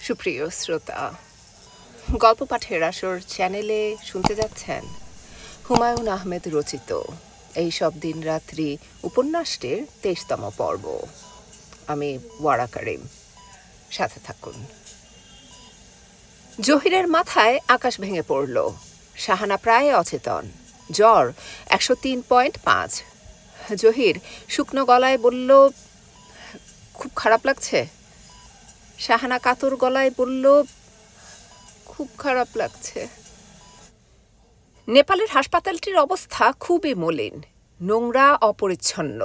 সুপ্রিয় শ্রোতা, গল্প পাঠের আসর চ্যানেলে শুনতে যাচ্ছেন হুমায়ুন আহমেদ রচিত এই সব দিন রাত্রি উপন্যাসটির ২৩তম পর্ব। আমি ওয়ারা কারিম, সাথে থাকুন। জহিরের মাথায় আকাশ ভেঙে পড়ল। শাহানা প্রায় অচেতন, জ্বর ১০৩.৫। জহির শুকনো গলায় বলল, খুব খারাপ লাগছে। শাহানা কাতর গলায় বলল, খুব খারাপ লাগছে। নেপালের হাসপাতালটির অবস্থা খুবই মলিন, নোংরা, অপরিচ্ছন্ন।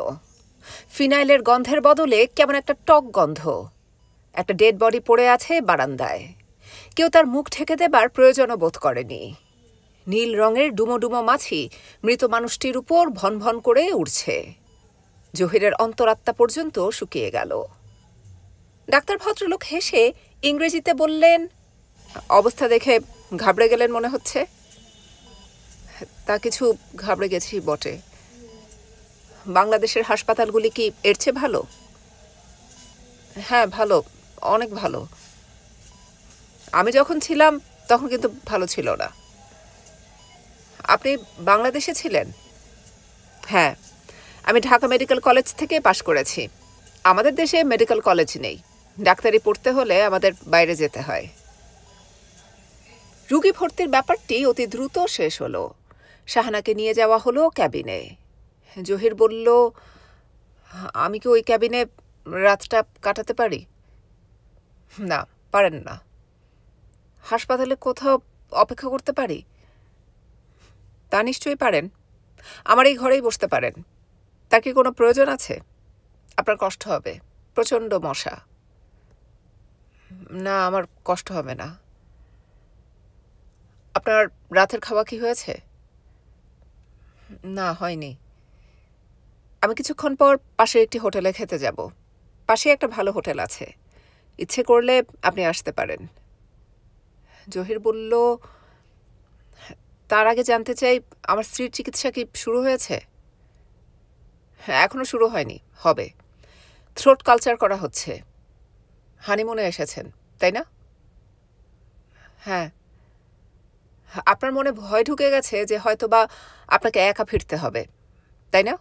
ফিনাইলের গন্ধের বদলে কেমন একটা টক গন্ধ। একটা ডেড বডি পড়ে আছে বারান্দায়। কেউ তার মুখ ঢেকে দেবার প্রয়োজনও বোধ করেনি। নীল রঙের ডুমো ডুমো মাছি মৃত মানুষটির উপর ভন ভন করে উড়ছে। জহিরের অন্তরাত্মা পর্যন্ত শুকিয়ে গেল। ডাক্তার ভদ্রলোক হেসে ইংরেজিতে বললেন, অবস্থা দেখে ঘাবড়ে গেলেন মনে হচ্ছে। তা কিছু ঘাবড়ে গেছি বটে। বাংলাদেশের হাসপাতালগুলি কি এর চেয়ে ভালো? হ্যাঁ, ভালো, অনেক ভালো। আমি যখন ছিলাম তখন কিন্তু ভালো ছিল না। আপনি বাংলাদেশে ছিলেন? হ্যাঁ, আমি ঢাকা মেডিকেল কলেজ থেকে পাশ করেছি। আমাদের দেশে মেডিকেল কলেজ নেই। ডাক্তারি পড়তে হলে আমাদের বাইরে যেতে হয়। রুগী ভর্তির ব্যাপারটি অতি দ্রুত শেষ হলো। শাহানাকে নিয়ে যাওয়া হলো ক্যাবিনে। জহির বলল, আমি কি ওই ক্যাবিনে রাতটা কাটাতে পারি? না, পারেন না। হাসপাতালে কোথাও অপেক্ষা করতে পারি? তা নিশ্চয়ই পারেন। আমার এই ঘরেই বসতে পারেন। তার কি কোনো প্রয়োজন আছে? আপনার কষ্ট হবে, প্রচণ্ড মশা। না, আমার কষ্ট হবে না। আপনার রাতের খাওয়া কি হয়েছে? না, হয়নি। আমি কিছুক্ষণ পর পাশের একটি হোটেলে খেতে যাব। পাশে একটা ভালো হোটেল আছে। ইচ্ছে করলে আপনি আসতে পারেন। জহির বলল, তার আগে জানতে চাই, আমার স্ত্রীর চিকিৎসা কি শুরু হয়েছে? হ্যাঁ, এখনো শুরু হয়নি, হবে। থ্রোট কালচার করা হচ্ছে। হানিমুনে এসেছেন, তাই না? হ্যাঁ। আপনার মনে ভয় ঢুকে গেছে যে হয়তোবা আপনাকে একা ফিরতে হবে, তাই না?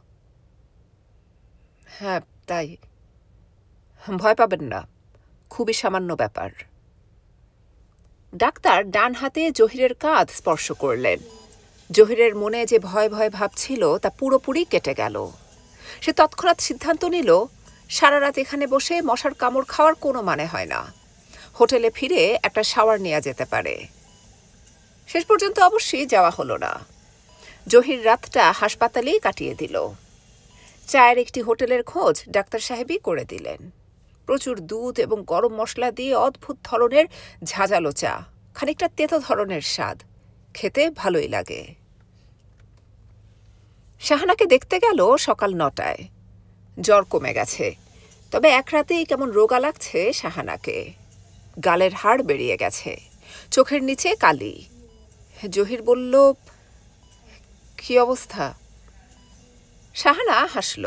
হ্যাঁ, তাই। ভয় পাবেন না, খুবই সামান্য ব্যাপার। ডাক্তার ডান হাতে জহিরের কাঁধ স্পর্শ করলেন। জহিরের মনে যে ভয় ভয় ভাব ছিল তা পুরোপুরি কেটে গেল। সে তৎক্ষণাৎ সিদ্ধান্ত নিল, সারা রাত এখানে বসে মশার কামড় খাওয়ার কোনো মানে হয় না। হোটেলে ফিরে একটা শাওয়ার নেওয়া যেতে পারে। শেষ পর্যন্ত অবশ্যই যাওয়া হলো না। জহির রাতটা হাসপাতালেই কাটিয়ে দিল। চায়ের একটি হোটেলের খোঁজ ডাক্তার সাহেবই করে দিলেন। প্রচুর দুধ এবং গরম মশলা দিয়ে অদ্ভুত ধরনের ঝাঁঝালো চা, খানিকটা তেতো ধরনের স্বাদ, খেতে ভালোই লাগে। শাহানাকে দেখতে গেল সকাল ৯টায়। জ্বর কমে গেছে, তবে এক রাতেই কেমন রোগা লাগছে শাহানাকে। গালের হাড় বেরিয়ে গেছে, চোখের নিচে কালি। জহির বলল, কি অবস্থা? শাহানা হাসল।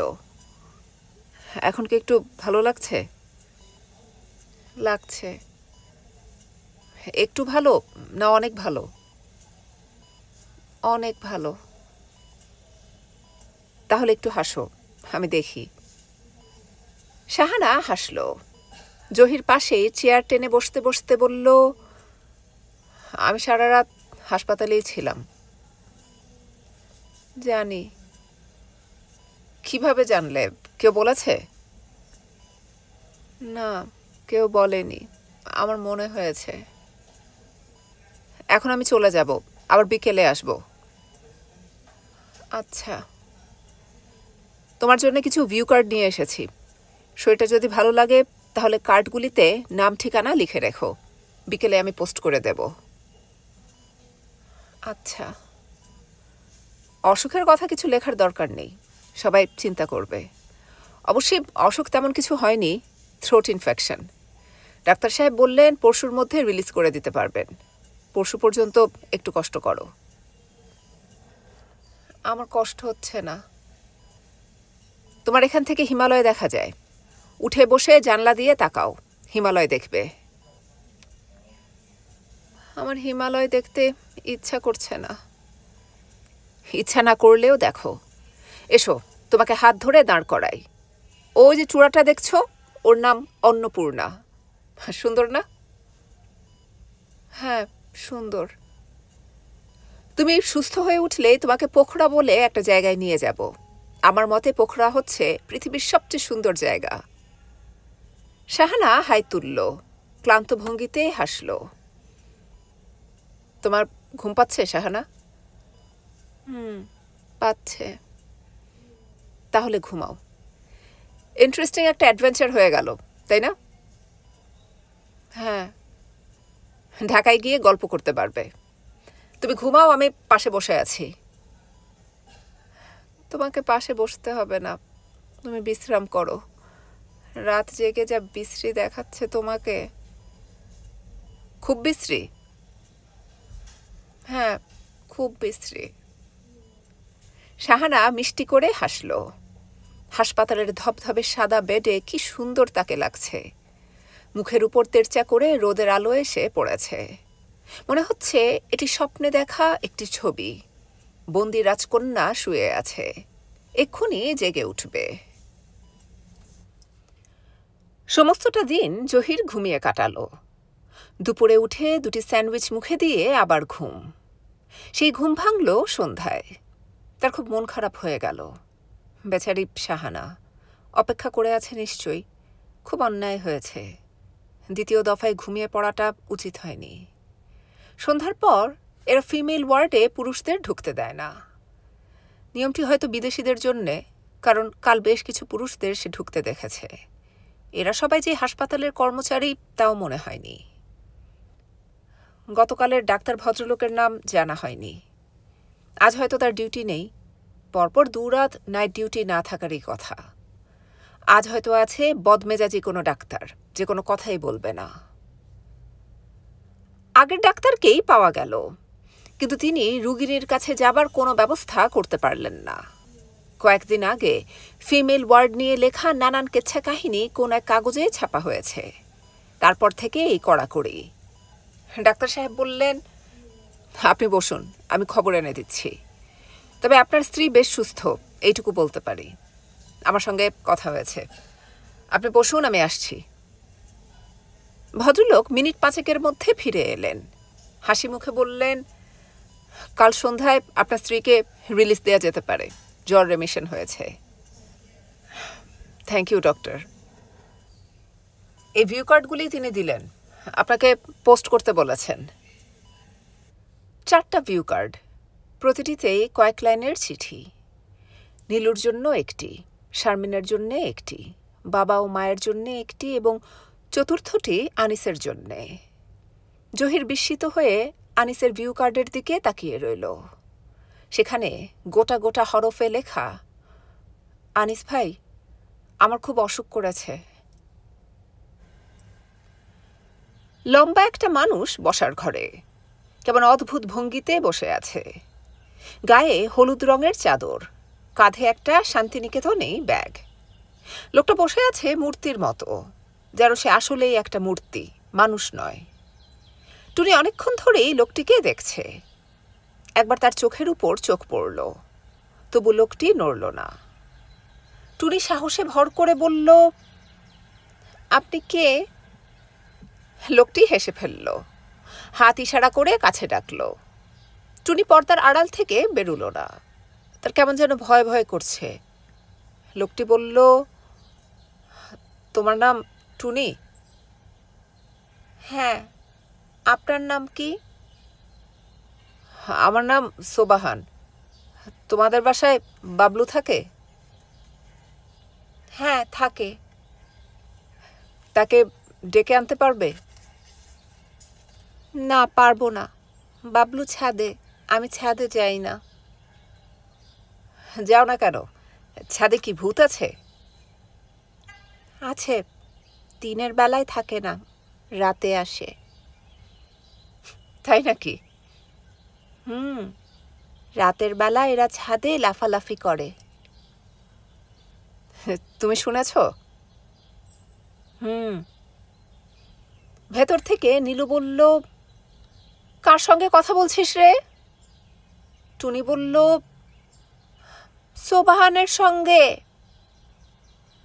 এখন কি একটু ভালো লাগছে? লাগছে। একটু ভালো না অনেক ভালো? অনেক ভালো। তাহলে একটু হাসো, আমি দেখি। শাহানা হাসল। জহির পাশেই চেয়ার টেনে বসতে বসতে বলল, আমি সারা রাত হাসপাতালেই ছিলাম। জানি। কিভাবে জানলে? কেউ বলেছে? না, কেউ বলেনি, আমার মনে হয়েছে। এখন আমি চলে যাব, আবার বিকেলে আসব। আচ্ছা। তোমার জন্য কিছু ভিউ কার্ড নিয়ে এসেছি। শরীরটা যদি ভালো লাগে তাহলে কার্ডগুলিতে নাম ঠিকানা লিখে রেখো, বিকেলে আমি পোস্ট করে দেব। আচ্ছা। অসুখের কথা কিছু লেখার দরকার নেই, সবাই চিন্তা করবে। অবশ্যই অসুখ তেমন কিছু হয়নি, থ্রোট ইনফেকশন। ডাক্তার সাহেব বললেন পরশুর মধ্যে রিলিজ করে দিতে পারবেন। পরশু পর্যন্ত একটু কষ্ট করো। আমার কষ্ট হচ্ছে না। তোমার এখান থেকে হিমালয় দেখা যায়। উঠে বসে জানলা দিয়ে তাকাও, হিমালয় দেখবে। আমার হিমালয় দেখতে ইচ্ছা করছে না। ইচ্ছা না করলেও দেখো। এসো, তোমাকে হাত ধরে দাঁড় করাই। ওই যে চূড়াটা দেখছো, ওর নাম অন্নপূর্ণা। সুন্দর না? হ্যাঁ, সুন্দর। তুমি সুস্থ হয়ে উঠলে তোমাকে পোখরা বলে একটা জায়গায় নিয়ে যাব। আমার মতে পোখরা হচ্ছে পৃথিবীর সবচেয়ে সুন্দর জায়গা। শাহানা হাই তুলল, ক্লান্ত ভঙ্গিতে হাসল। তোমার ঘুম পাচ্ছে শাহানা? পাচ্ছে। তাহলে ঘুমাও। ইন্টারেস্টিং একটা অ্যাডভেঞ্চার হয়ে গেল, তাই না? হ্যাঁ, ঢাকায় গিয়ে গল্প করতে পারবে। তুমি ঘুমাও, আমি পাশে বসে আছি। তোমাকে পাশে বসতে হবে না, তুমি বিশ্রাম করো। রাত জেগে যা বিশ্রী দেখাচ্ছে তোমাকে। খুব বিশ্রী? হ্যাঁ, খুব বিশ্রী। শাহানা মিষ্টি করে হাসল। হাসপাতালের ধবধবে সাদা বেডে কি সুন্দর তাকে লাগছে। মুখের উপর তেরচা করে রোদের আলো এসে পড়েছে। মনে হচ্ছে এটি স্বপ্নে দেখা একটি ছবি। বন্দি রাজকন্যা শুয়ে আছে, এক্ষুনি জেগে উঠবে। সমস্তটা দিন জহির ঘুমিয়ে কাটালো। দুপুরে উঠে দুটি স্যান্ডউইচ মুখে দিয়ে আবার ঘুম। সেই ঘুম ভাঙল সন্ধ্যায়। তার খুব মন খারাপ হয়ে গেল। বেচারি শাহানা অপেক্ষা করে আছে নিশ্চয়ই। খুব অন্যায় হয়েছে। দ্বিতীয় দফায় ঘুমিয়ে পড়াটা উচিত হয়নি। সন্ধ্যার পর এরা ফিমেল ওয়ার্ডে পুরুষদের ঢুকতে দেয় না। নিয়মটি হয়তো বিদেশিদের জন্যে, কারণ কাল বেশ কিছু পুরুষদের সে ঢুকতে দেখেছে। এরা সবাই যে হাসপাতালের কর্মচারী তাও মনে হয়নি। গতকালের ডাক্তার ভদ্রলোকের নাম জানা হয়নি। আজ হয়তো তার ডিউটি নেই। পরপর 2 রাত নাইট ডিউটি না থাকারই কথা। আজ হয়তো আছে বদমেজাজি কোনো ডাক্তার, যে কোনো কথাই বলবে না। আগের ডাক্তারকেই পাওয়া গেল, কিন্তু তিনি রুগীর কাছে যাবার কোনো ব্যবস্থা করতে পারলেন না। কয়েকদিন আগে ফিমেল ওয়ার্ড নিয়ে লেখা নানান কেচ্ছা কাহিনী কোন এক কাগজে ছাপা হয়েছে। তারপর থেকে এই কড়াকড়ি। ডাক্তার সাহেব বললেন, আপনি বসুন, আমি খবর এনে দিচ্ছি। তবে আপনার স্ত্রী বেশ সুস্থ, এইটুকু বলতে পারি। আমার সঙ্গে কথা হয়েছে। আপনি বসুন, আমি আসছি। ভদ্রলোক মিনিট 5 মধ্যে ফিরে এলেন। হাসি মুখে বললেন, কাল সন্ধ্যায় আপনার স্ত্রীকে রিলিজ দেওয়া যেতে পারে। জ্বর রেমিশন হয়েছে। Thank you doctor. এই ভিউ কার্ডগুলি তিনি দিলেন। আপনাকে পোস্ট করতে বলেছেন। 4টা ভিউ কার্ড, প্রতিটিতেই কয়েক লাইনের চিঠি। নীলুর জন্য একটি, শারমিনের জন্যে একটি, বাবা ও মায়ের জন্যে একটি এবং চতুর্থটি আনিসের জন্যে। জহির বিস্মিত হয়ে আনিসের ভিউ কার্ডের দিকে তাকিয়ে রইল। সেখানে গোটা গোটা হরফে লেখা, আনিস ভাই, আমার খুব অসুখ করেছে। লম্বা একটা মানুষ বসার ঘরে, কেমন অদ্ভুত ভঙ্গিতে বসে আছে। গায়ে হলুদ রঙের চাদর, কাঁধে একটা শান্তিনিকেতনেই ব্যাগ। লোকটা বসে আছে মূর্তির মতো, যেন সে আসলেই একটা মূর্তি, মানুষ নয়। টুনি অনেকক্ষণ ধরেই লোকটিকে দেখছে। একবার তার চোখের উপর চোখ পড়ল, তবু লোকটি নড়ল না। টুনি সাহসে ভর করে বলল, আপনি কে? লোকটি হেসে ফেলল, হাত ইশারা করে কাছে ডাকল। টুনি পর্দার আড়াল থেকে বেরুল না। তার কেমন যেন ভয় ভয় করছে। লোকটি বলল, তোমার নাম টুনি? হ্যাঁ, আপনার নাম কি? আমার নাম সোবাহান। তোমাদের বাসায় বাবলু থাকে? হ্যাঁ, থাকে। তাকে ডেকে আনতে পারবে? না, পারবো না। বাবলু ছাদে, আমি ছাদে যাই না। যাও না কেন? ছাদে কি ভূত আছে? আছে, দিনের বেলায় থাকে না, রাতে আসে। তাই নাকি? রাতের বেলা এরা ছাদে লাফালাফি করে। তুমি শুনেছ? ভেতর থেকে নীলু বলল, কার সঙ্গে কথা বলছিস রে? টুনি বলল, সোবাহানের সঙ্গে।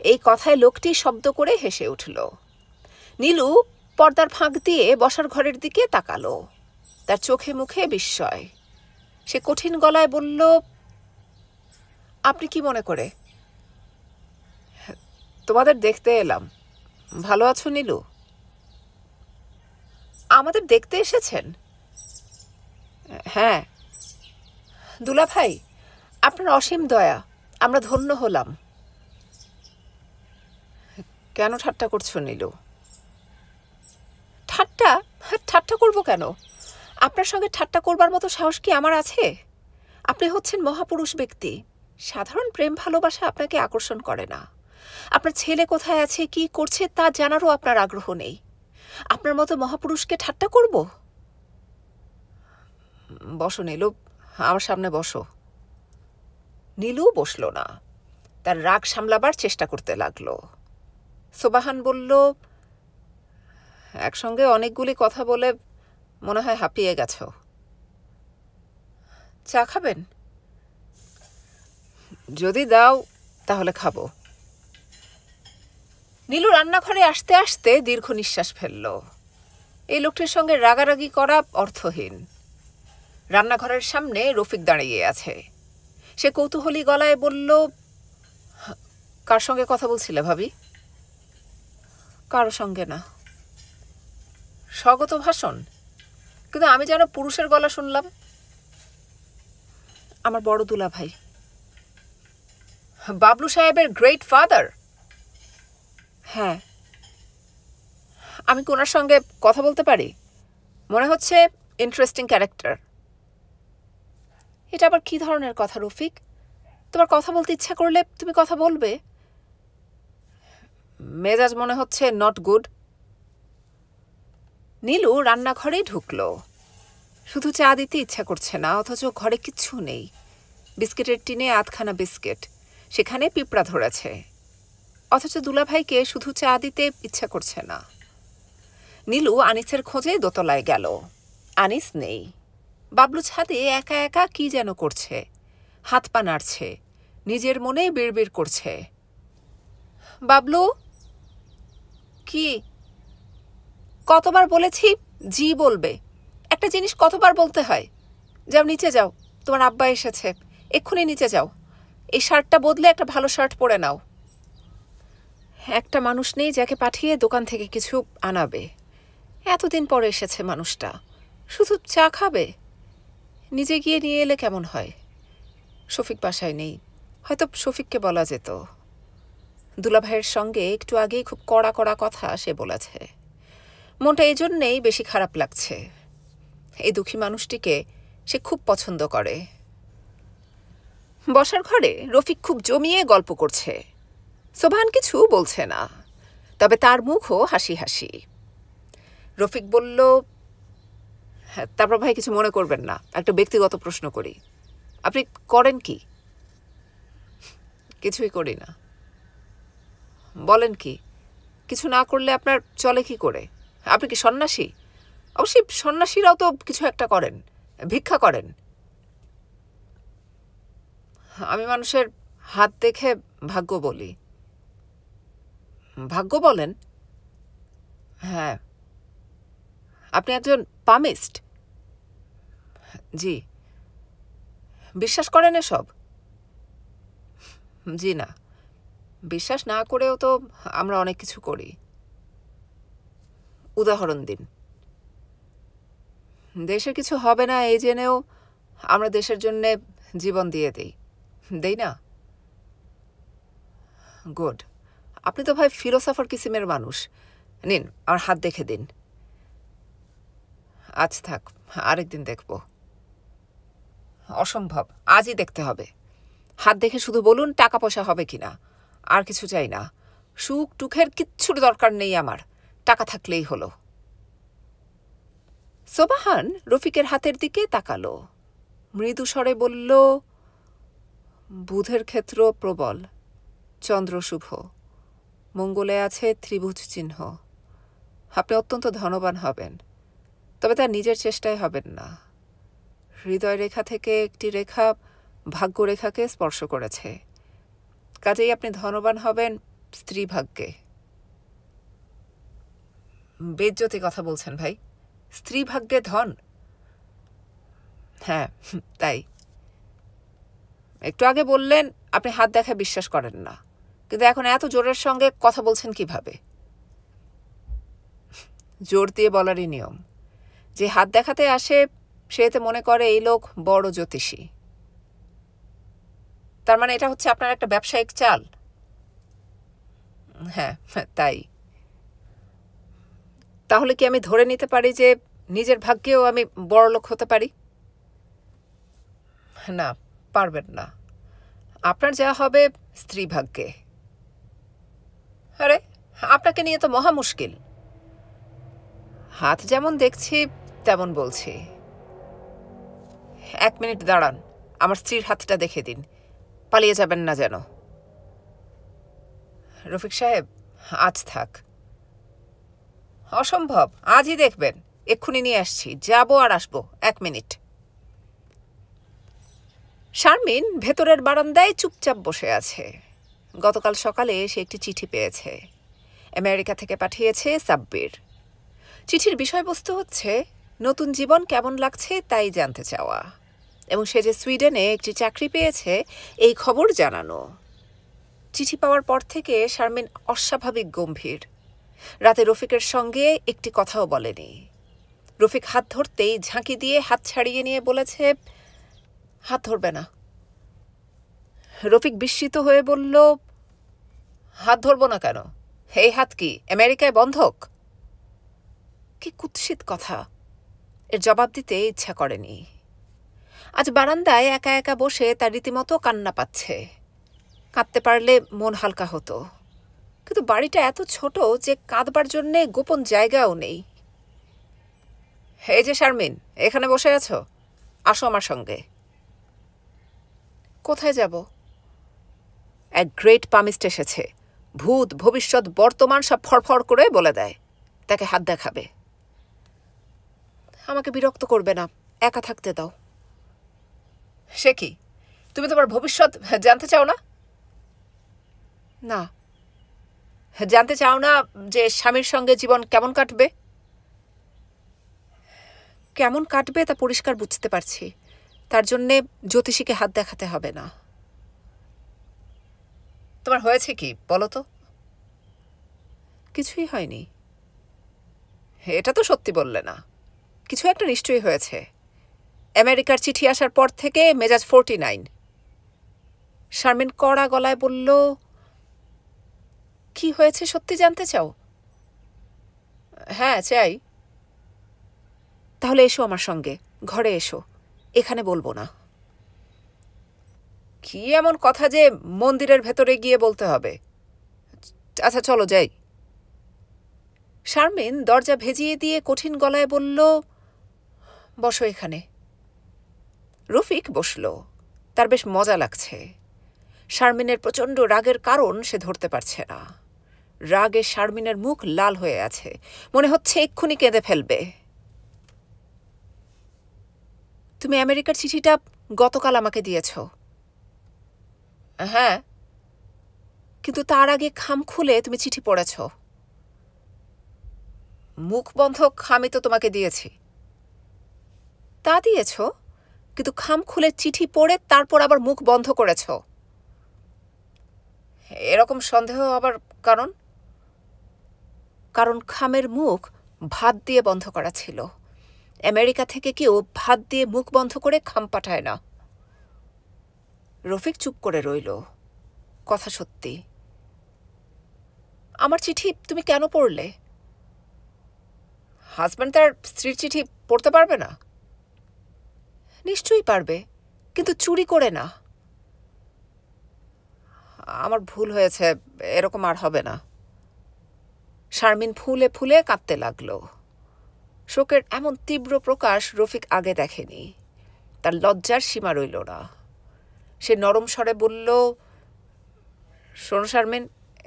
এই কথায় লোকটি শব্দ করে হেসে উঠল। নীলু পর্দার ফাঁক দিয়ে বসার ঘরের দিকে তাকালো। তার চোখে মুখে বিস্ময়। সে কঠিন গলায় বলল, আপনি কি মনে করে? তোমাদের দেখতে এলাম। ভালো আছো নীলু? আমাদের দেখতে এসেছেন? হ্যাঁ। দুলা ভাই, আপনার অসীম দয়া, আমরা ধন্য হলাম। কেন ঠাট্টা করছো নীলু? ঠাট্টা? ঠাট্টা করব কেন? আপনার সঙ্গে ঠাট্টা করবার মতো সাহস কি আমার আছে? আপনি হচ্ছেন মহাপুরুষ ব্যক্তি। সাধারণ প্রেম ভালোবাসা আপনাকে আকর্ষণ করে না। আপনার ছেলে কোথায় আছে, কি করছে তা জানারও আপনার আগ্রহ নেই। আপনার মতো মহাপুরুষকে ঠাট্টা করব? বসো নীলু, আমার সামনে বসো। নীলু বসল না। তার রাগ সামলাবার চেষ্টা করতে লাগলো। সোবাহান বলল, একসঙ্গে অনেকগুলি কথা বলে মনে হয় হাঁপিয়ে গেছ। চা খাবেন? যদি দাও তাহলে খাবো। নীলু রান্নাঘরে আসতে আসতে দীর্ঘ নিঃশ্বাস ফেলল। এই লোকটির সঙ্গে রাগারাগি করা অর্থহীন। রান্নাঘরের সামনে রফিক দাঁড়িয়ে আছে। সে কৌতূহলী গলায় বলল, কার সঙ্গে কথা বলছিলে ভাবি? কারো সঙ্গে না। স্বগত ভাষণ? কিন্তু আমি যেন পুরুষের গলা শুনলাম। আমার বড় দুলা ভাই, বাবলু সাহেবের গ্রেট ফাদার? হ্যাঁ। আমি কি ওনার সঙ্গে কথা বলতে পারি? মনে হচ্ছে ইন্টারেস্টিং ক্যারেক্টার। এটা আবার কি ধরনের কথা রফিক? তোমার কথা বলতে ইচ্ছা করলে তুমি কথা বলবে। মেজাজ মনে হচ্ছে নট গুড। নীলু রান্নাঘরেই ঢুকল। শুধু চা দিতে ইচ্ছা করছে না, অথচ ঘরে কিচ্ছু নেই। বিস্কিটের টিনে আধখানা বিস্কিট, সেখানে পিঁপড়া ধরেছে। অথচ দুলাভাইকে শুধু চা দিতে ইচ্ছা করছে না। নীলু আনিসের খোঁজে দোতলায় গেল। আনিস নেই। বাবলু ছাদে একা একা কি যেন করছে, হাত পা নাড়ছে, নিজের মনে বিড়বিড় করছে। বাবলু? কি? কতবার বলেছি জি বলবে? একটা জিনিস কতবার বলতে হয়? যাও নিচে যাও, তোমার আব্বা এসেছে, এক্ষুনি নিচে যাও। এই শার্টটা বদলে একটা ভালো শার্ট পরে নাও। একটা মানুষ নেই যাকে পাঠিয়ে দোকান থেকে কিছু আনাবে। এতদিন পরে এসেছে মানুষটা, শুধু চা খাবে। নিজে গিয়ে নিয়ে এলে কেমন হয়? শফিক বাসায় নেই, হয়তো শফিককে বলা যেত। দুলাভাইয়ের সঙ্গে একটু আগেই খুব কড়া কড়া কথা সে বলেছে। মনটা এই জন্যেই বেশি খারাপ লাগছে। এই দুঃখী মানুষটিকে সে খুব পছন্দ করে। বসার ঘরে রফিক খুব জমিয়ে গল্প করছে। সোবাহান কিছু বলছে না, তবে তার মুখও হাসি হাসি। রফিক বলল, তারপর ভাই কিছু মনে করবেন না, একটা ব্যক্তিগত প্রশ্ন করি। আপনি করেন কি? কিছুই করি না। বলেন কি? কিছু না করলে আপনার চলে কি করে? আপনি কি সন্ন্যাসী? অবশ্যই সন্ন্যাসীরাও তো কিছু একটা করেন, ভিক্ষা করেন। আমি মানুষের হাত দেখে ভাগ্য বলি। ভাগ্য বলেন? হ্যাঁ। আপনি একজন পামিস্ট? জি। বিশ্বাস করেন এসব? জি না। বিশ্বাস না করেও তো আমরা অনেক কিছু করি। উদাহরণ দিন। দেশের কিছু হবে না এই জেনেও আমরা দেশের জন্যে জীবন দিয়ে দেই না? গুড। আপনি তো ভাই ফিলোসফার কিসিমের মানুষ। নিন, আমার হাত দেখে দিন। আজ থাক, আরেকদিন দেখব। অসম্ভব, আজই দেখতে হবে। হাত দেখে শুধু বলুন টাকা পয়সা হবে কিনা, আর কিছু চাই না। সুখ টুখের কিচ্ছুর দরকার নেই আমার, টাকা থাকলেই হলো। সোবাহান রফিকের হাতের দিকে তাকালো, মৃদু স্বরে বলল, বুধের ক্ষেত্র প্রবল, চন্দ্র শুভ, মঙ্গলে আছে ত্রিভুজ চিহ্ন। আপনি অত্যন্ত ধনবান হবেন। তবে তার নিজের চেষ্টায় হবেন না। হৃদয় রেখা থেকে একটি রেখা ভাগ্যরেখাকে স্পর্শ করেছে, কাজেই আপনি ধনবান হবেন স্ত্রী ভাগ্যে। বেজ্জতি কথা বলছেন ভাই, স্ত্রী ভাগ্যে ধন? হ্যাঁ তাই। একটু আগে বললেন আপনি হাত দেখা বিশ্বাস করেন না, কিন্তু এখন এত জোরের সঙ্গে কথা বলছেন কিভাবে? জোর দিয়ে বলারই নিয়ম। যে হাত দেখাতে আসে সে এতে মনে করে এই লোক বড় জ্যোতিষী। তার মানে এটা হচ্ছে আপনার একটা ব্যবসায়িক চাল? হ্যাঁ তাই। তাহলে কি আমি ধরে নিতে পারি যে নিজের ভাগ্যেও আমি বড়লোক হতে পারি? না, পারবেন না। আপনার যা হবে স্ত্রী ভাগ্যে। আরে, আপনাকে নিয়ে তো মহা মুশকিল। হাত যেমন দেখছি তেমন বলছি। 1 মিনিট দাঁড়ান, আমার স্ত্রীর হাতটা দেখে দিন, পালিয়ে যাবেন না যেন। রফিক সাহেব, আজ থাক। অসম্ভব, আজই দেখবেন। এক্ষুনি নিয়ে আসছি, যাবো আর আসবো। 1 মিনিট। শারমিন ভেতরের বারান্দায় চুপচাপ বসে আছে। গতকাল সকালে সে একটি চিঠি পেয়েছে। আমেরিকা থেকে পাঠিয়েছে সাব্বির। চিঠির বিষয়বস্তু হচ্ছে নতুন জীবন কেমন লাগছে তাই জানতে চাওয়া, এবং সে যে সুইডেনে একটি চাকরি পেয়েছে এই খবর জানানো। চিঠি পাওয়ার পর থেকে শারমিন অস্বাভাবিক গম্ভীর। রাতে রফিকের সঙ্গে একটি কথাও বলেনি। রফিক হাত ধরতেই ঝাঁকি দিয়ে হাত ছাড়িয়ে নিয়ে বলেছে, হাত ধরবে না। রফিক বিস্মিত হয়ে বলল, হাত ধরব না কেন? এই হাত কি আমেরিকায় বন্ধক? কি কুৎসিত কথা! এর জবাব দিতে ইচ্ছা করেনি। আজ বারান্দায় একা একা বসে তার রীতিমতো কান্না পাচ্ছে। কাঁদতে পারলে মন হালকা হতো, কিন্তু বাড়িটা এত ছোট যে কাঁদবার জন্যে গোপন জায়গাও নেই। এই যে শারমিন, এখানে বসে আছো, আসো আমার সঙ্গে। কোথায় যাব? এক গ্রেট পামিস্ট এসেছে, ভূত ভবিষ্যৎ বর্তমান সব ফড়ফড় করে বলে দেয়। তাকে হাত দেখাবে। আমাকে বিরক্ত করবে না, একা থাকতে দাও। সে কি, তুমি তোমার ভবিষ্যৎ জানতে চাও না? না। জানতে চাও না যে স্বামীর সঙ্গে জীবন কেমন কাটবে? কেমন কাটবে তা পরিষ্কার বুঝতে পারছি, তার জন্যে জ্যোতিষীকে হাত দেখাতে হবে না। তোমার হয়েছে কি বলো তো? কিছুই হয়নি। এটা তো সত্যি বললে না। কিছু একটা নিশ্চয়ই হয়েছে। আমেরিকার চিঠি আসার পর থেকে মেজাজ 49। শারমিন কড়া গলায় বলল, কি হয়েছে সত্যি জানতে চাও? হ্যাঁ চাই। তাহলে এসো আমার সঙ্গে, ঘরে এসো, এখানে বলবো না। কি এমন কথা যে মন্দিরের ভেতরে গিয়ে বলতে হবে? আচ্ছা চলো যাই। শারমিন দরজা ভেজিয়ে দিয়ে কঠিন গলায় বলল, বসো এখানে। রফিক বসল। তার বেশ মজা লাগছে। শারমিনের প্রচণ্ড রাগের কারণ সে ধরতে পারছে না। রাগে শারমিনের মুখ লাল হয়ে আছে, মনে হচ্ছে এক্ষুনি কেঁদে ফেলবে। তুমি আমেরিকার চিঠিটা গতকাল আমাকে দিয়েছ? হ্যাঁ, কিন্তু তার আগে খাম খুলে তুমি চিঠি পড়েছ। মুখ বন্ধ খামই তো তোমাকে দিয়েছি। তা দিয়েছ, কিন্তু খাম খুলে চিঠি পড়ে তারপর আবার মুখ বন্ধ করেছ। এরকম সন্দেহ আবার কারণ? কারণ খামের মুখ ভাত দিয়ে বন্ধ করা ছিল। আমেরিকা থেকে কেউ ভাত দিয়ে মুখ বন্ধ করে খাম পাঠায় না। রফিক চুপ করে রইল। কথা সত্যি। আমার চিঠি তুমি কেন পড়লে? হাজব্যান্ড তার স্ত্রীর চিঠি পড়তে পারবে না? নিশ্চয়ই পারবে, কিন্তু চুরি করে না। আমার ভুল হয়েছে, এরকম আর হবে না। শারমিন ফুলে ফুলে কাঁদতে লাগল। শোকের এমন তীব্র প্রকাশ রফিক আগে দেখেনি। তার লজ্জার সীমা রইল না। সে নরম স্বরে বলল, শোনো শারমিন,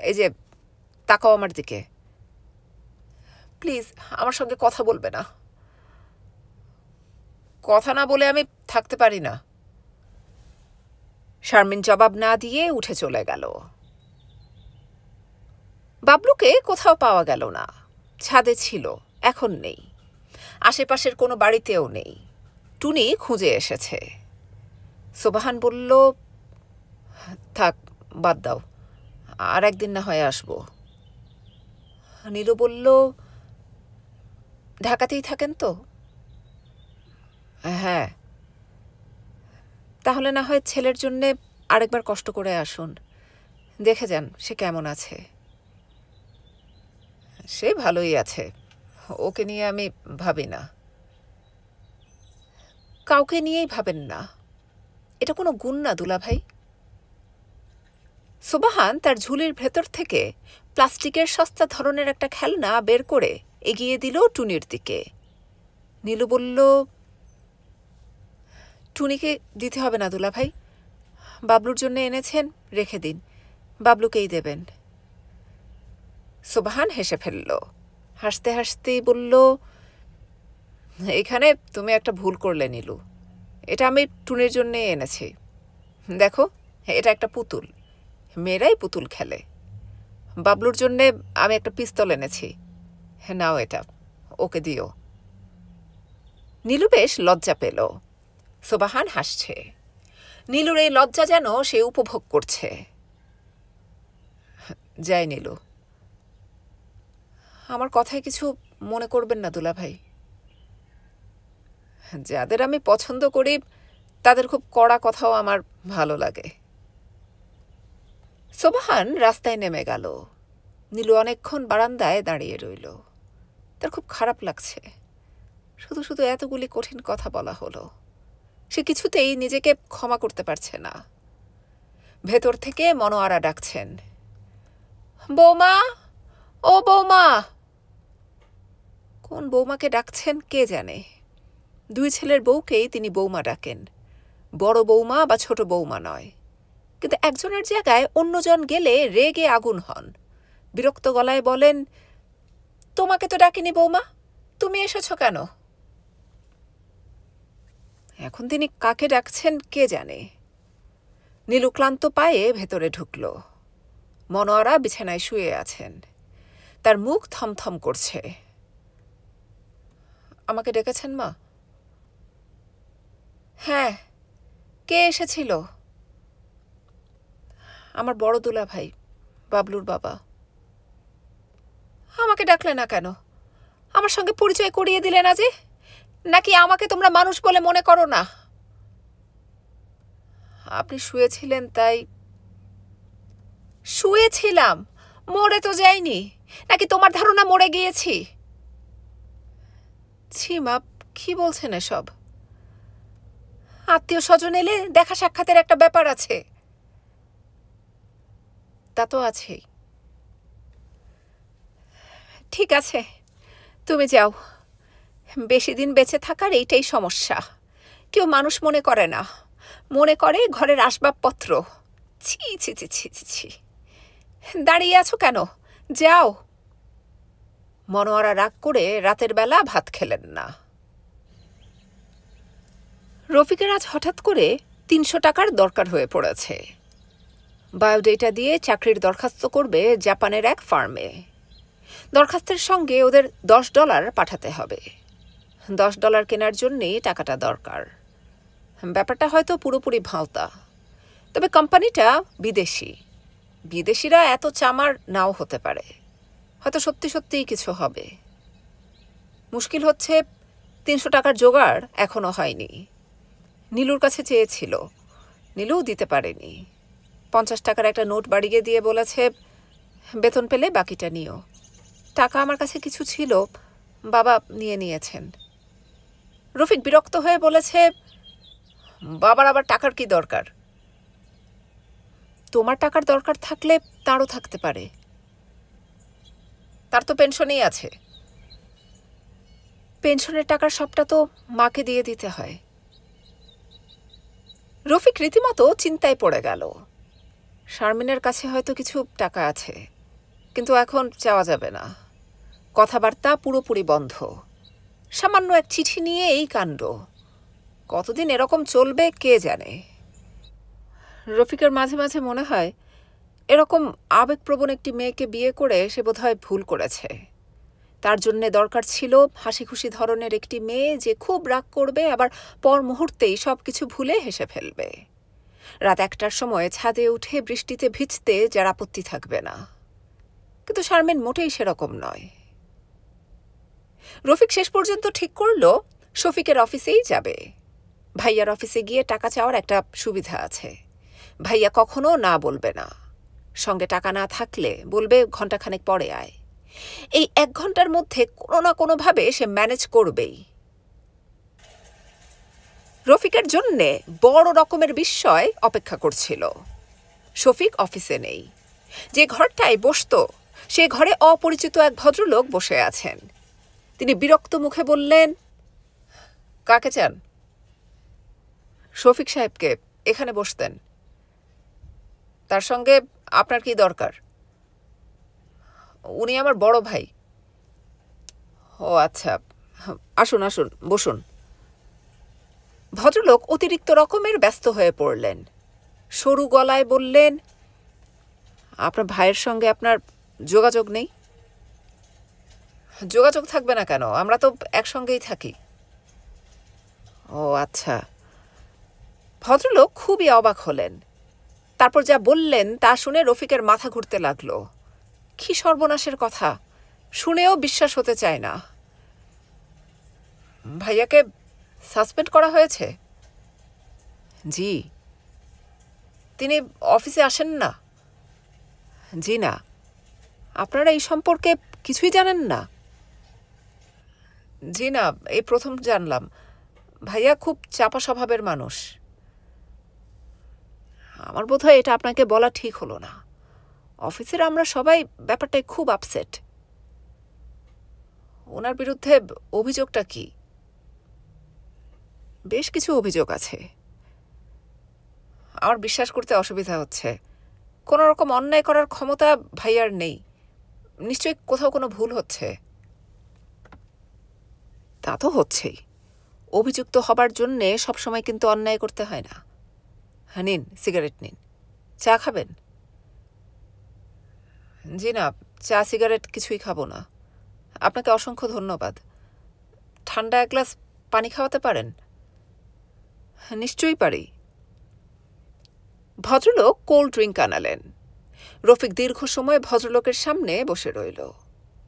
এই যে তাকাও আমার দিকে। প্লিজ আমার সঙ্গে কথা বলবে না? কথা না বলে আমি থাকতে পারি না। শারমিন জবাব না দিয়ে উঠে চলে গেল। বাবলুকে কোথাও পাওয়া গেল না। ছাদে ছিল, এখন নেই। আশেপাশের কোনো বাড়িতেও নেই। টুনি খুঁজে এসেছে। সোবাহান বলল, থাক, বাদ দাও, আর একদিন না হয় আসবো। নীলু বলল, ঢাকাতেই থাকেন তো? হ্যাঁ। তাহলে না হয় ছেলের জন্যে আরেকবার কষ্ট করে আসুন, দেখে যান সে কেমন আছে। সে ভালোই আছে, ওকে নিয়ে আমি ভাবি না। কাউকে নিয়েই ভাবেন না, এটা কোনো গুণ না দুলাভাই। সোবাহান তার ঝুলির ভেতর থেকে প্লাস্টিকের সস্তা ধরনের একটা খেলনা বের করে এগিয়ে দিল টুনির দিকে। নীলু বলল, টুনিকে দিতে হবে না দুলাভাই, বাবলুর জন্য এনেছেন, রেখে দিন, বাবলুকেই দেবেন। সোবাহান হেসে ফেলল। হাসতে হাসতেই বলল, এখানে তুমি একটা ভুল করলে নীলু, এটা আমি টুনির জন্য এনেছি। দেখো, এটা একটা পুতুল, মেয়েরাই পুতুল খেলে। বাবলুর জন্যে আমি একটা পিস্তল এনেছি, নাও এটা, ওকে দিও। নীলু বেশ লজ্জা পেল। সোবাহান হাসছে। নীলুর এই লজ্জা যেন সে উপভোগ করছে। যাই নীলু, আমার কথায় কিছু মনে করবেন না দুলাভাই। যাদের আমি পছন্দ করি তাদের খুব কড়া কথাও আমার ভালো লাগে। সোবাহান রাস্তায় নেমে গেল। নীলু অনেকক্ষণ বারান্দায় দাঁড়িয়ে রইল। তার খুব খারাপ লাগছে। শুধু শুধু এতগুলি কঠিন কথা বলা হলো। সে কিছুতেই নিজেকে ক্ষমা করতে পারছে না। ভেতর থেকে মনোয়ারা ডাকছেন, বৌমা, ও বৌমা। কোন বৌমাকে ডাকছেন কে জানে। দুই ছেলের বউকেই তিনি বৌমা ডাকেন, বড় বৌমা বা ছোট বৌমা নয়। কিন্তু একজনের জায়গায় অন্যজন গেলে রেগে আগুন হন। বিরক্ত গলায় বলেন, তোমাকে তো ডাকিনি বৌমা, তুমি এসেছ কেন? এখন তিনি কাকে ডাকছেন কে জানে। নীলু ক্লান্ত পায়ে ভেতরে ঢুকল। মনোয়ারা বিছানায় শুয়ে আছেন। তার মুখ থমথম করছে। আমাকে ডেকেছেন মা? হ্যাঁ। কে এসেছিল? আমার বড় দুলাভাই, বাবলুর বাবা। আমাকে ডাকলে না কেন? আমার সঙ্গে পরিচয় করিয়ে দিলে না যে? নাকি আমাকে তোমরা মানুষ বলে মনে করো না? আপনি শুয়েছিলেন তাই। শুয়েছিলাম, মরে তো যাইনি। নাকি তোমার ধারণা মরে গিয়েছি? ছি মা, কি বলছেন এসব? আত্মীয় স্বজন এলে দেখা সাক্ষাতের একটা ব্যাপার আছে। তা তো আছেই। ঠিক আছে, তুমি যাও। বেশি দিন বেঁচে থাকার এইটাই সমস্যা। কেউ মানুষ মনে করে না, মনে করে ঘরের আসবাবপত্র। ছি ছি ছি ছি ছি ছি। দাঁড়িয়ে আছো কেন? যাও। মনোয়ারা রাগ করে রাতের বেলা ভাত খেলেন না। রফিকের আজ হঠাৎ করে ৩০০ টাকার দরকার হয়ে পড়েছে। বায়োডেটা দিয়ে চাকরির দরখাস্ত করবে জাপানের এক ফার্মে। দরখাস্তের সঙ্গে ওদের $10 পাঠাতে হবে। $10 কেনার জন্যে টাকাটা দরকার। ব্যাপারটা হয়তো পুরোপুরি ভাঁওতা, তবে কোম্পানিটা বিদেশি। বিদেশিরা এত চামার নাও হতে পারে, হয়তো সত্যি সত্যিই কিছু হবে। মুশকিল হচ্ছে ৩০০ টাকার জোগাড় এখনো হয়নি। নীলুর কাছে চেয়েছিল, নীলুও দিতে পারেনি। ৫০ টাকার একটা নোট বাড়িয়ে দিয়ে বলেছে, বেতন পেলে বাকিটা নিও। টাকা আমার কাছে কিছু ছিল, বাবা নিয়ে নিয়েছেন। রফিক বিরক্ত হয়ে বলেছে, বাবার আবার টাকার কি দরকার? তোমার টাকার দরকার থাকলে তারও থাকতে পারে। তার তো পেনশনই আছে। পেনশনের টাকার সবটা তো মাকে দিয়ে দিতে হয়। রফিক রীতিমতো চিন্তায় পড়ে গেল। শারমিনের কাছে হয়তো কিছু টাকা আছে, কিন্তু এখন চাওয়া যাবে না। কথাবার্তা পুরোপুরি বন্ধ। সামান্য এক চিঠি নিয়ে এই কাণ্ড। কতদিন এরকম চলবে কে জানে। রফিকের মাঝে মাঝে মনে হয় এরকম আবেগপ্রবণ একটি মেয়েকে বিয়ে করে সে বোধহয় ভুল করেছে। তার জন্যে দরকার ছিল হাসি খুশি ধরনের একটি মেয়ে যে খুব রাগ করবে আবার পর মুহূর্তেই সব কিছু ভুলে হেসে ফেলবে। রাত 1টার সময় ছাদে উঠে বৃষ্টিতে ভিজতে যার আপত্তি থাকবে না। কিন্তু শারমিন মোটেই সেরকম নয়। রফিক শেষ পর্যন্ত ঠিক করল শফিকের অফিসেই যাবে। ভাইয়ার অফিসে গিয়ে টাকা চাওয়ার একটা সুবিধা আছে। ভাইয়া কখনো না বলবে না। সঙ্গে টাকা না থাকলে বলবে ঘণ্টাখানেক পরে আয়। এই 1 ঘণ্টার মধ্যে কোনো না কোনোভাবে সে ম্যানেজ করবেই। রফিকের জন্যে বড় রকমের বিস্ময় অপেক্ষা করছিল। শফিক অফিসে নেই। যে ঘরটায় বসত সে ঘরে অপরিচিত এক ভদ্রলোক বসে আছেন। তিনি বিরক্ত মুখে বললেন, কাকে চান? শফিক সাহেবকে। এখানে বসতেন। তার সঙ্গে আপনার কি দরকার? উনি আমার বড় ভাই। ও আচ্ছা, আসুন আসুন, বসুন। ভদ্রলোক অতিরিক্ত রকমের ব্যস্ত হয়ে পড়লেন। সরু গলায় বললেন, আপনার ভাইয়ের সঙ্গে আপনার যোগাযোগ নেই? যোগাযোগ থাকবে না কেন? আমরা তো একসঙ্গেই থাকি। ও আচ্ছা। ভদ্রলোক খুবই অবাক হলেন। তারপর যা বললেন তা শুনে রফিকের মাথা ঘুরতে লাগলো। কি সর্বনাশের কথা! শুনেও বিশ্বাস হতে চায় না। ভাইয়াকে সাসপেন্ড করা হয়েছে? জি। তিনি অফিসে আসেন না? জি না। আপনারা এই সম্পর্কে কিছুই জানেন না? জি না, এই প্রথম জানলাম। ভাইয়া খুব চাপা স্বভাবের মানুষ। আমার বোধহয় এটা আপনাকে বলা ঠিক হলো না। অফিসের আমরা সবাই ব্যাপারটায় খুব আপসেট। ওনার বিরুদ্ধে অভিযোগটা কি? বেশ কিছু অভিযোগ আছে। আমার বিশ্বাস করতে অসুবিধা হচ্ছে। কোনো রকম অন্যায় করার ক্ষমতা ভাইয়ার নেই। নিশ্চয়ই কোথাও কোনো ভুল হচ্ছে। তা তো হচ্ছেই। অভিযুক্ত হবার জন্যে সবসময় কিন্তু অন্যায় করতে হয় না। হ্যাঁ, নিন, সিগারেট নিন। চা খাবেন? জি না, চা সিগারেট কিছুই খাবো না। আপনাকে অসংখ্য ধন্যবাদ। ঠান্ডা 1 গ্লাস পানি খাওয়াতে পারেন? নিশ্চয়ই পারি। ভদ্রলোক কোল্ড ড্রিঙ্ক আনালেন। রফিক দীর্ঘ সময় ভদ্রলোকের সামনে বসে রইল।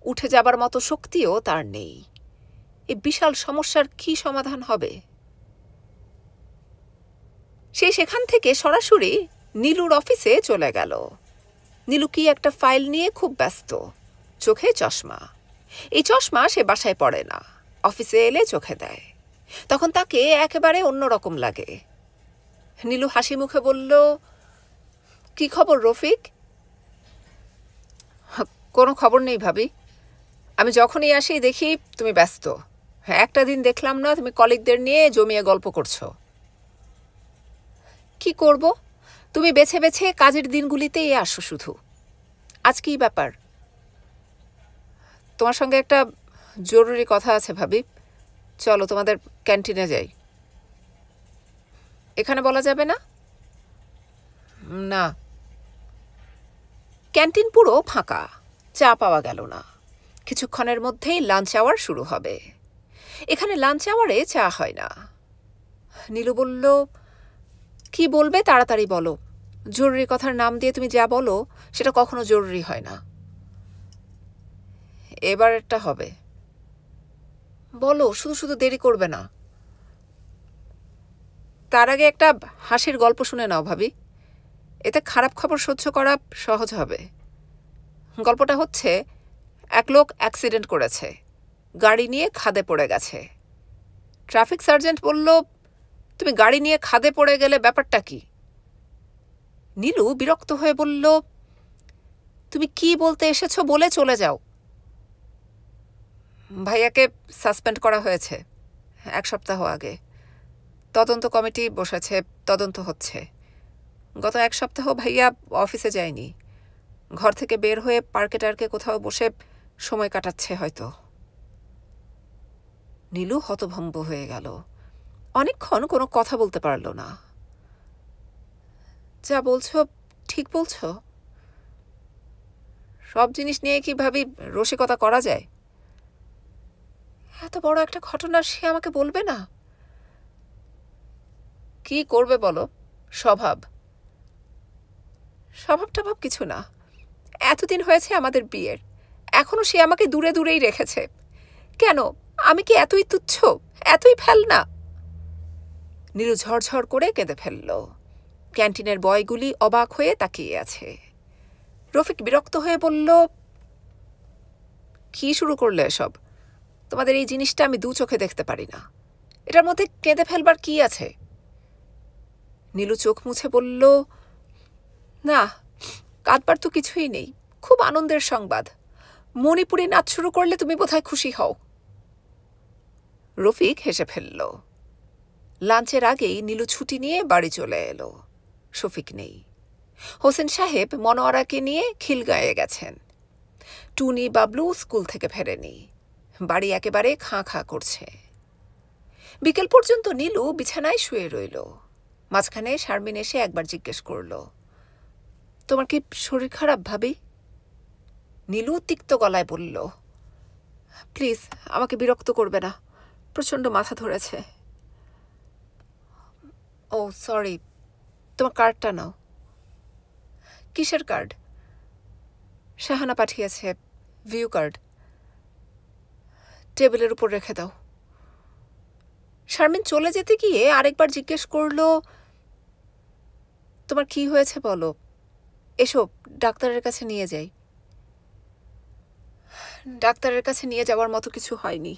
উঠে যাবার মতো শক্তিও তার নেই। এই বিশাল সমস্যার কি সমাধান হবে? সে সেখান থেকে সরাসরি নীলুর অফিসে চলে গেল। নীলু কি একটা ফাইল নিয়ে খুব ব্যস্ত। চোখে চশমা। এই চশমা সে বাসায় পড়ে না, অফিসে এলে চোখে দেয়। তখন তাকে একেবারে অন্যরকম লাগে। নীলু হাসি মুখে বলল, কি খবর রফিক? কোনো খবর নেই ভাবি। আমি যখনই আসি দেখি তুমি ব্যস্ত। একটা দিন দেখলাম না তুমি কলিগদের নিয়ে জমিয়ে গল্প করছো। কি করব? তুমি বেছে বেছে কাজের দিনগুলিতেই আসো শুধু। আজ কি ব্যাপার? তোমার সঙ্গে একটা জরুরি কথা আছে ভাবি। চলো তোমাদের ক্যান্টিনে যাই। এখানে বলা যাবে না? না। ক্যান্টিন পুরো ফাঁকা। চা পাওয়া গেল না। কিছুক্ষণের মধ্যেই লাঞ্চ আওয়ার শুরু হবে। এখানে লাঞ্চ আওয়ারে চা হয় না। নীলু বলল, কি বলবে তাড়াতাড়ি বলো। জরুরি কথার নাম দিয়ে তুমি যা বলো সেটা কখনো জরুরি হয় না। এবার একটা হবে। বলো, শুধু শুধু দেরি করবে না। তার আগে একটা হাসির গল্প শুনে নাও ভাবি। এতে খারাপ খবর সহ্য করা সহজ হবে। গল্পটা হচ্ছে, এক লোক অ্যাক্সিডেন্ট করেছে। গাড়ি নিয়ে খাদে পড়ে গেছে। ট্রাফিক সার্জেন্ট বলল, তুমি গাড়ি নিয়ে খাদে পড়ে গেলে ব্যাপারটা কি? নীলু বিরক্ত হয়ে বলল, তুমি কি বলতে এসেছো বলে চলে যাও। ভাইয়াকে সাসপেন্ড করা হয়েছে 1 সপ্তাহ আগে। তদন্ত কমিটি বসেছে, তদন্ত হচ্ছে। গত 1 সপ্তাহ ভাইয়া অফিসে যায়নি। ঘর থেকে বের হয়ে পার্কে টার্কে কোথাও বসে সময় কাটাচ্ছে হয়তো। নীলু হতভম্ব হয়ে গেল। অনেকক্ষণ কোনো কথা বলতে পারল না। যা বলছো ঠিক বলছো? সব জিনিস নিয়ে কি ভাবি রসিকতা করা যায়? এত বড় একটা ঘটনা সে আমাকে বলবে না? কি করবে বলো? স্বভাব। স্বভাব টভাব কিছু না। এতদিন হয়েছে আমাদের বিয়ের, এখনো সে আমাকে দূরে দূরেই রেখেছে। কেন? আমি কি এতই তুচ্ছ, এতই ফেলনা? নীলু ঝরঝর করে কেঁদে ফেলল। ক্যান্টিনের বয়গুলি অবাক হয়ে তাকিয়ে আছে। রফিক বিরক্ত হয়ে বলল, কি শুরু করলে এসব? তোমাদের এই জিনিসটা আমি দু চোখে দেখতে পারি না। এটার মধ্যে কেঁদে ফেলবার কি আছে? নীলু চোখ মুছে বলল, না, কাঁদবার তো কিছুই নেই। খুব আনন্দের সংবাদ। মণিপুরে নাচ শুরু করলে তুমি বোধহয় খুশি হও। রফিক হেসে ফেলল। লাঞ্চের আগেই নীলু ছুটি নিয়ে বাড়ি চলে এলো। শফিক নেই। হোসেন সাহেব মনোয়ারাকে নিয়ে খিলগাঁয়ে গেছেন। টুনি বাবলু স্কুল থেকে ফেরেনি। বাড়ি একেবারে খাঁ খাঁ করছে। বিকেল পর্যন্ত নীলু বিছানায় শুয়ে রইল। মাঝখানে শারমিন এসে একবার জিজ্ঞেস করল, তোমার কি শরীর খারাপ ভাবি? নীলু তিক্ত গলায় বলল, প্লিজ আমাকে বিরক্ত করবে না, প্রচণ্ড মাথা ধরেছে। ও সরি, তোমার কার্ডটা নাও। কিসের কার্ড? শাহানা পাঠিয়েছে, ভিউ কার্ড। টেবিলের উপর রেখে দাও। শারমিন চলে যেতে গিয়ে আরেকবার জিজ্ঞেস করল, তোমার কি হয়েছে বলো, এসো ডাক্তারের কাছে নিয়ে যাই। ডাক্তারের কাছে নিয়ে যাওয়ার মতো কিছু হয়নি।